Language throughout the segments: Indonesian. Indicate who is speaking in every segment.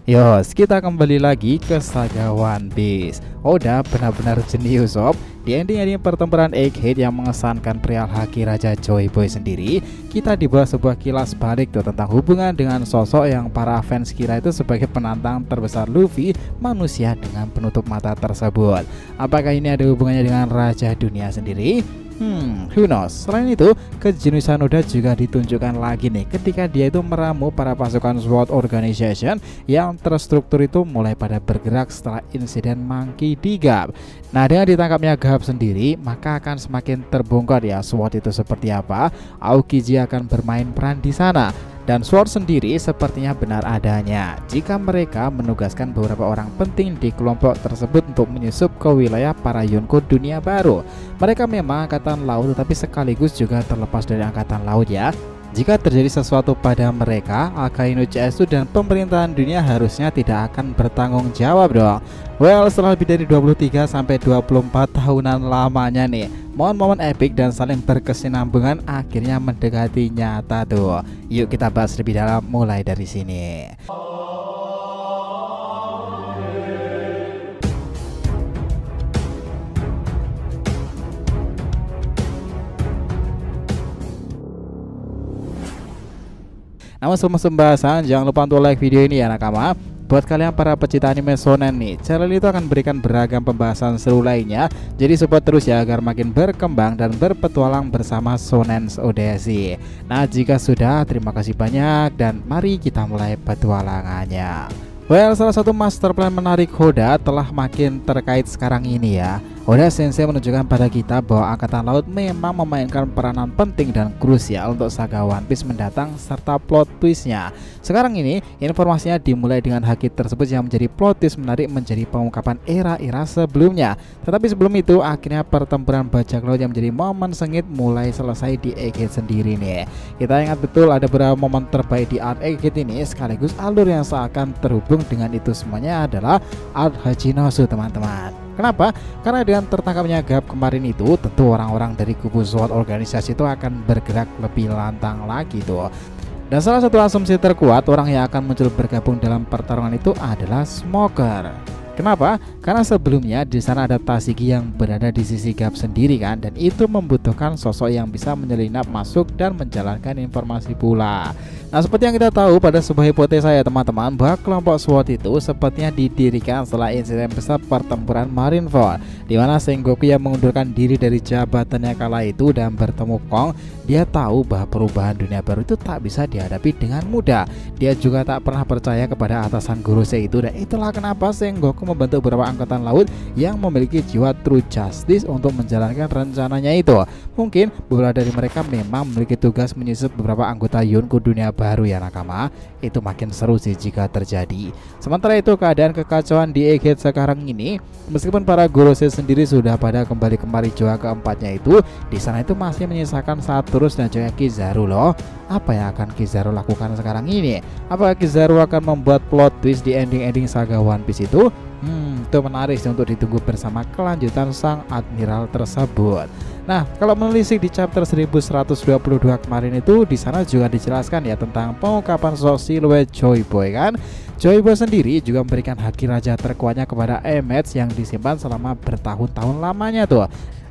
Speaker 1: Yos, kita kembali lagi ke saga One Piece. Oda benar-benar jenius sob. Di ending pertempuran Egghead yang mengesankan perihal haki Raja Joy Boy sendiri, kita dibawa sebuah kilas balik tuh tentang hubungan dengan sosok yang para fans kira itu sebagai penantang terbesar Luffy, manusia dengan penutup mata tersebut. Apakah ini ada hubungannya dengan Raja Dunia sendiri? Who knows. Selain itu, kejeniusan Oda juga ditunjukkan lagi nih ketika dia itu meramu para pasukan SWORD Organization yang terstruktur itu mulai pada bergerak setelah insiden Monkey D. Garp. Nah, dengan ditangkapnya Garp sendiri, maka akan semakin terbongkar ya SWORD itu seperti apa. Aokiji akan bermain peran di sana. Dan SWORD sendiri sepertinya benar adanya jika mereka menugaskan beberapa orang penting di kelompok tersebut untuk menyusup ke wilayah para Yonko dunia baru. Mereka memang angkatan laut tetapi sekaligus juga terlepas dari angkatan laut ya. Jika terjadi sesuatu pada mereka, Akainu CSU dan pemerintahan dunia harusnya tidak akan bertanggung jawab dong. Well, setelah lebih dari 23-24 tahunan lamanya nih, momen-momen epik dan saling berkesinambungan akhirnya mendekati nyata tuh. Yuk kita bahas lebih dalam mulai dari sini. Namun sebelum pembahasan, jangan lupa untuk like video ini ya nakama. Buat kalian para pecinta anime shonen nih, channel itu akan berikan beragam pembahasan seru lainnya. Jadi support terus ya agar makin berkembang dan berpetualang bersama Shonen Odyssey. Nah, jika sudah, terima kasih banyak dan mari kita mulai petualangannya. Well, salah satu master plan menarik Oda telah makin terkait sekarang ini ya. Oda Sensei menunjukkan pada kita bahwa Angkatan Laut memang memainkan peranan penting dan krusial untuk saga One Piece mendatang serta plot twistnya. Sekarang ini informasinya dimulai dengan haki tersebut yang menjadi plot twist menarik menjadi pengungkapan era-era sebelumnya. Tetapi sebelum itu akhirnya pertempuran bajak laut yang menjadi momen sengit mulai selesai di Egghead sendiri nih. Kita ingat betul ada beberapa momen terbaik di art Egghead ini, sekaligus alur yang seakan terhubung dengan itu semuanya adalah art Hachinosu teman-teman. Kenapa? Karena dengan tertangkapnya Garp kemarin itu, tentu orang-orang dari kubu SWORD organisasi itu akan bergerak lebih lantang lagi tuh. Dan salah satu asumsi terkuat orang yang akan muncul bergabung dalam pertarungan itu adalah Smoker. Kenapa? Karena sebelumnya di sana ada Tashigi yang berada di sisi Garp sendiri kan, dan itu membutuhkan sosok yang bisa menyelinap masuk dan menjalankan informasi pula. Nah, seperti yang kita tahu pada sebuah hipotesa ya teman-teman, bahwa kelompok SWORD itu sepertinya didirikan setelah insiden besar pertempuran Marineford, di mana Sengoku yang mengundurkan diri dari jabatannya kala itu dan bertemu Kong. Dia tahu bahwa perubahan dunia baru itu tak bisa dihadapi dengan mudah. Dia juga tak pernah percaya kepada atasan Gorosei itu, dan itulah kenapa Sengoku membentuk beberapa angkatan laut yang memiliki jiwa true justice untuk menjalankan rencananya itu. Mungkin beberapa dari mereka memang memiliki tugas menyusup beberapa anggota Yonko dunia baru ya nakama. Itu makin seru sih jika terjadi. Sementara itu keadaan kekacauan di Egghead sekarang ini, meskipun para Gorosei sendiri sudah pada kembali kemari Joa keempatnya itu, di sana itu masih menyisakan Saturus dan juga Kizaru loh. Apa yang akan Kizaru lakukan sekarang ini? Apakah Kizaru akan membuat plot twist di ending saga One Piece itu? Itu menarik sih untuk ditunggu bersama kelanjutan sang admiral tersebut. Nah, kalau menelisik di chapter 1122 kemarin itu, di sana juga dijelaskan ya tentang pengungkapan sosok siluet Joy Boy kan. Joy Boy sendiri juga memberikan haki raja terkuatnya kepada Emmets yang disimpan selama bertahun-tahun lamanya tuh,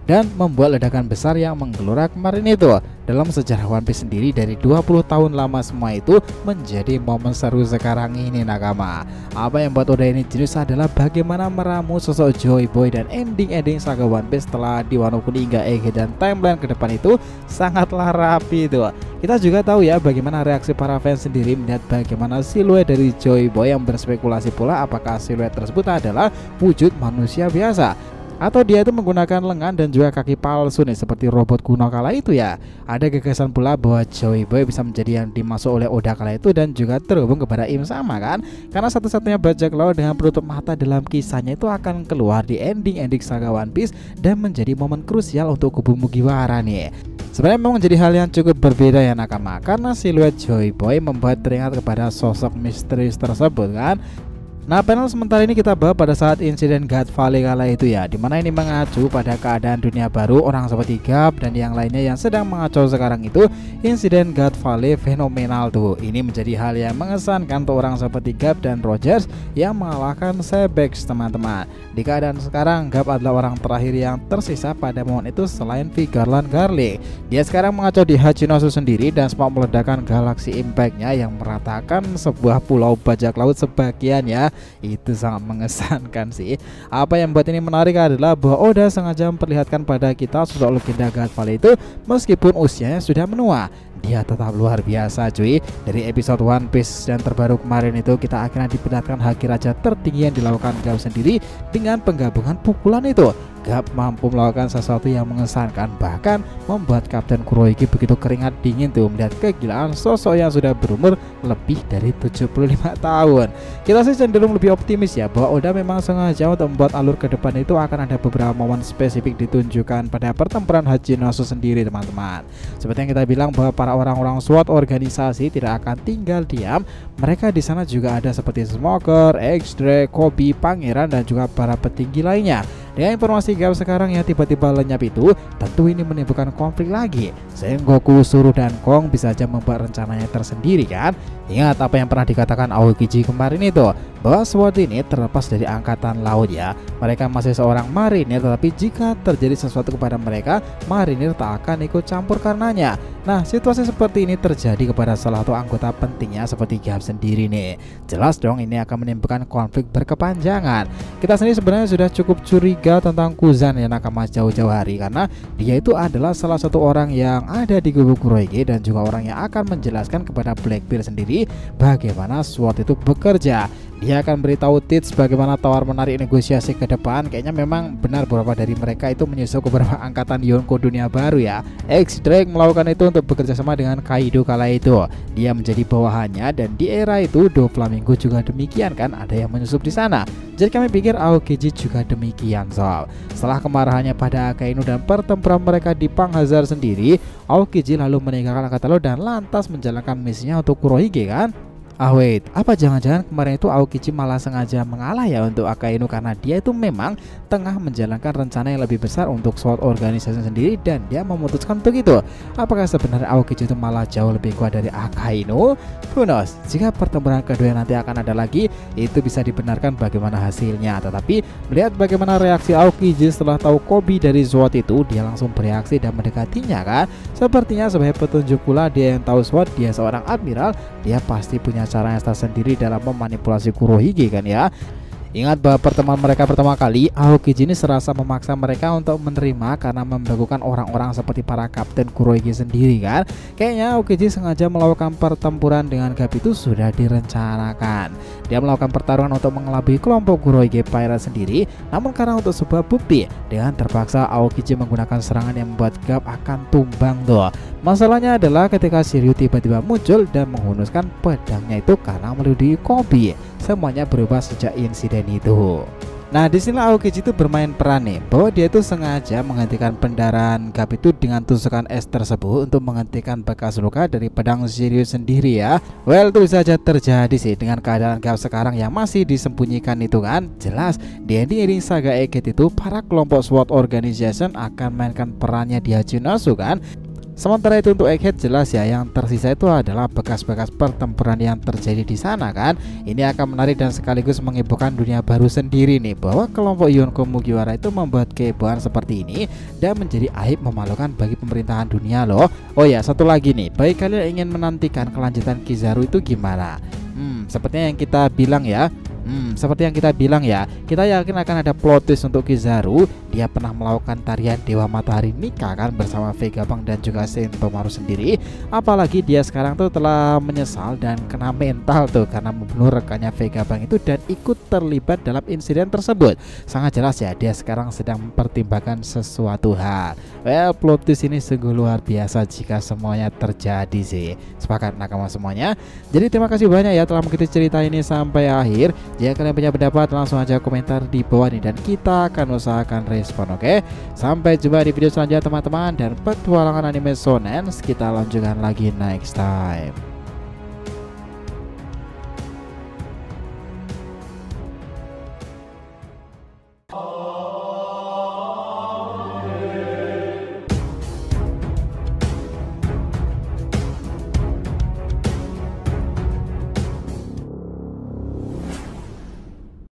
Speaker 1: dan membuat ledakan besar yang menggelora kemarin itu. Dalam sejarah One Piece sendiri dari 20 tahun lama semua itu menjadi momen seru sekarang ini nakama. Apa yang buat Oda ini jenius adalah bagaimana meramu sosok Joy Boy dan ending saga One Piece setelah di Wano Kuni hingga Egghead dan timeline ke depan itu sangatlah rapi itu. Kita juga tahu ya bagaimana reaksi para fans sendiri melihat bagaimana siluet dari Joy Boy yang berspekulasi pula apakah siluet tersebut adalah wujud manusia biasa atau dia itu menggunakan lengan dan juga kaki palsu nih seperti robot kuno kala itu ya. Ada gagasan pula bahwa Joy Boy bisa menjadi yang dimaksud oleh Oda kala itu dan juga terhubung kepada Im sama kan, karena satu-satunya bajak laut dengan penutup mata dalam kisahnya itu akan keluar di ending saga One Piece dan menjadi momen krusial untuk kubu Mugiwara nih. Sebenarnya memang menjadi hal yang cukup berbeda ya nakama, karena siluet Joy Boy membuat teringat kepada sosok misterius tersebut kan. Nah, panel sementara ini kita bahas pada saat insiden God Valley kala itu ya, dimana ini mengacu pada keadaan dunia baru orang seperti Gap dan yang lainnya yang sedang mengacau sekarang itu. Insiden God Valley fenomenal tuh. Ini menjadi hal yang mengesankan untuk orang seperti Gap dan Rogers yang mengalahkan Sebex, teman-teman. Di keadaan sekarang, Gap adalah orang terakhir yang tersisa pada momen itu selain Vigarland Garlic. Dia sekarang mengacau di Hachinosu sendiri dan sempat meledakkan Galaxy Impact-nya yang meratakan sebuah pulau bajak laut sebagian ya. Itu sangat mengesankan sih. Apa yang membuat ini menarik adalah bahwa Oda sengaja memperlihatkan pada kita sosok legenda God Valley itu meskipun usianya sudah menua, dia tetap luar biasa cuy. Dari episode One Piece dan terbaru kemarin itu kita akhirnya diperlihatkan haki raja tertinggi yang dilakukan Gap sendiri dengan penggabungan pukulan itu. Gap mampu melakukan sesuatu yang mengesankan, bahkan membuat Kapten Kurohige begitu keringat dingin tuh melihat kegilaan sosok yang sudah berumur lebih dari 75 tahun. Kita sih cenderung lebih optimis ya bahwa Oda memang sengaja untuk membuat alur ke depan itu akan ada beberapa momen spesifik ditunjukkan pada pertempuran Hachinosu sendiri, teman-teman. Seperti yang kita bilang bahwa para orang-orang SWAT organisasi tidak akan tinggal diam. Mereka di sana juga ada seperti Smoker, X-Drake, Kobe, Pangeran dan juga para petinggi lainnya. Dengan informasi Gap sekarang yang tiba-tiba lenyap itu, tentu ini menimbulkan konflik lagi. Sengoku, Suru, dan Kong bisa saja membuat rencananya tersendiri kan. Ingat apa yang pernah dikatakan Aokiji kemarin itu, bahwa SWAT ini terlepas dari angkatan laut ya. Mereka masih seorang marinir, tetapi jika terjadi sesuatu kepada mereka, marinir tak akan ikut campur karenanya. Nah, situasi seperti ini terjadi kepada salah satu anggota pentingnya seperti Gap sendiri nih. Jelas dong ini akan menimbulkan konflik berkepanjangan. Kita sendiri sebenarnya sudah cukup curiga tentang Kuzan ya Nakama jauh-jauh hari, karena dia itu adalah salah satu orang yang ada di kubu Kurohige dan juga orang yang akan menjelaskan kepada Blackbeard sendiri bagaimana SWAT itu bekerja. Dia akan beritahu Tits bagaimana tawar menarik negosiasi ke depan. Kayaknya memang benar beberapa dari mereka itu menyusul ke beberapa angkatan Yonko dunia baru ya. X-Drake melakukan itu untuk bekerja sama dengan Kaido kala itu. Dia menjadi bawahannya dan di era itu Doflamingo juga demikian kan, ada yang menyusup di sana. Jadi kami pikir Aokiji juga demikian soal. Setelah kemarahannya pada Akainu dan pertempuran mereka di Panghazar sendiri, Aokiji lalu meninggalkan angkatan laut dan lantas menjalankan misinya untuk Kurohige kan. Wait, apa jangan-jangan kemarin itu Aokiji malah sengaja mengalah ya untuk Akainu karena dia itu memang tengah menjalankan rencana yang lebih besar untuk SWAT organisasi sendiri dan dia memutuskan untuk itu. Apakah sebenarnya Aokiji itu malah jauh lebih kuat dari Akainu? Who knows? Jika pertempuran kedua nanti akan ada lagi, itu bisa dibenarkan bagaimana hasilnya. Tetapi melihat bagaimana reaksi Aokiji setelah tahu Kobe dari SWAT itu, dia langsung bereaksi dan mendekatinya kan. Sepertinya sebagai petunjuk pula dia yang tahu SWAT, dia seorang admiral, dia pasti punya cara yang sendiri dalam memanipulasi Kurohige kan ya. Ingat bahwa pertemuan mereka pertama kali, Aokiji ini serasa memaksa mereka untuk menerima karena membanggakan orang-orang seperti para kapten Kurohige sendiri kan. Kayaknya Aokiji sengaja melakukan pertempuran dengan Gap itu sudah direncanakan. Dia melakukan pertarungan untuk mengelabui kelompok Kurohige Pirate sendiri, namun karena untuk sebuah bukti, dengan terpaksa Aokiji menggunakan serangan yang membuat Gap akan tumbang tuh. Masalahnya adalah ketika Shiryu tiba-tiba muncul dan menghunuskan pedangnya itu karena melindungi Kobe. Semuanya berubah sejak insiden itu. Nah, di sini Aokiji itu bermain peran nih, bahwa dia itu sengaja menghentikan pendarahan Gap itu dengan tusukan es tersebut untuk menghentikan bekas luka dari pedang Shiryu sendiri ya. Well, itu bisa saja terjadi sih dengan keadaan Gap sekarang yang masih disembunyikan itu kan. Jelas di ending saga Egghead itu para kelompok SWAT Organization akan mainkan perannya di Hachinosu kan. Sementara itu untuk Egghead jelas ya yang tersisa itu adalah bekas-bekas pertempuran yang terjadi di sana kan. Ini akan menarik dan sekaligus menghebohkan dunia baru sendiri nih, bahwa kelompok Yonko Mugiwara itu membuat kehebohan seperti ini dan menjadi aib memalukan bagi pemerintahan dunia loh. Oh ya, satu lagi nih, bagi kalian yang ingin menantikan kelanjutan Kizaru itu gimana? Sepertinya yang kita bilang ya, kita yakin akan ada plot twist untuk Kizaru. Dia pernah melakukan tarian Dewa Matahari Nika kan bersama Vegapunk dan juga Sentomaru sendiri. Apalagi dia sekarang tuh telah menyesal dan kena mental tuh karena membunuh rekannya Vegapunk itu dan ikut terlibat dalam insiden tersebut. Sangat jelas ya dia sekarang sedang mempertimbangkan sesuatu hal. Well, plot twist ini sungguh luar biasa jika semuanya terjadi sih. Sepakat nakama semuanya. Jadi terima kasih banyak ya telah mengikuti cerita ini sampai akhir. Jika kalian punya pendapat langsung aja komentar di bawah nih dan kita akan usahakan respon, oke? Sampai jumpa di video selanjutnya teman-teman, dan petualangan anime shonen kita lanjutkan lagi next time.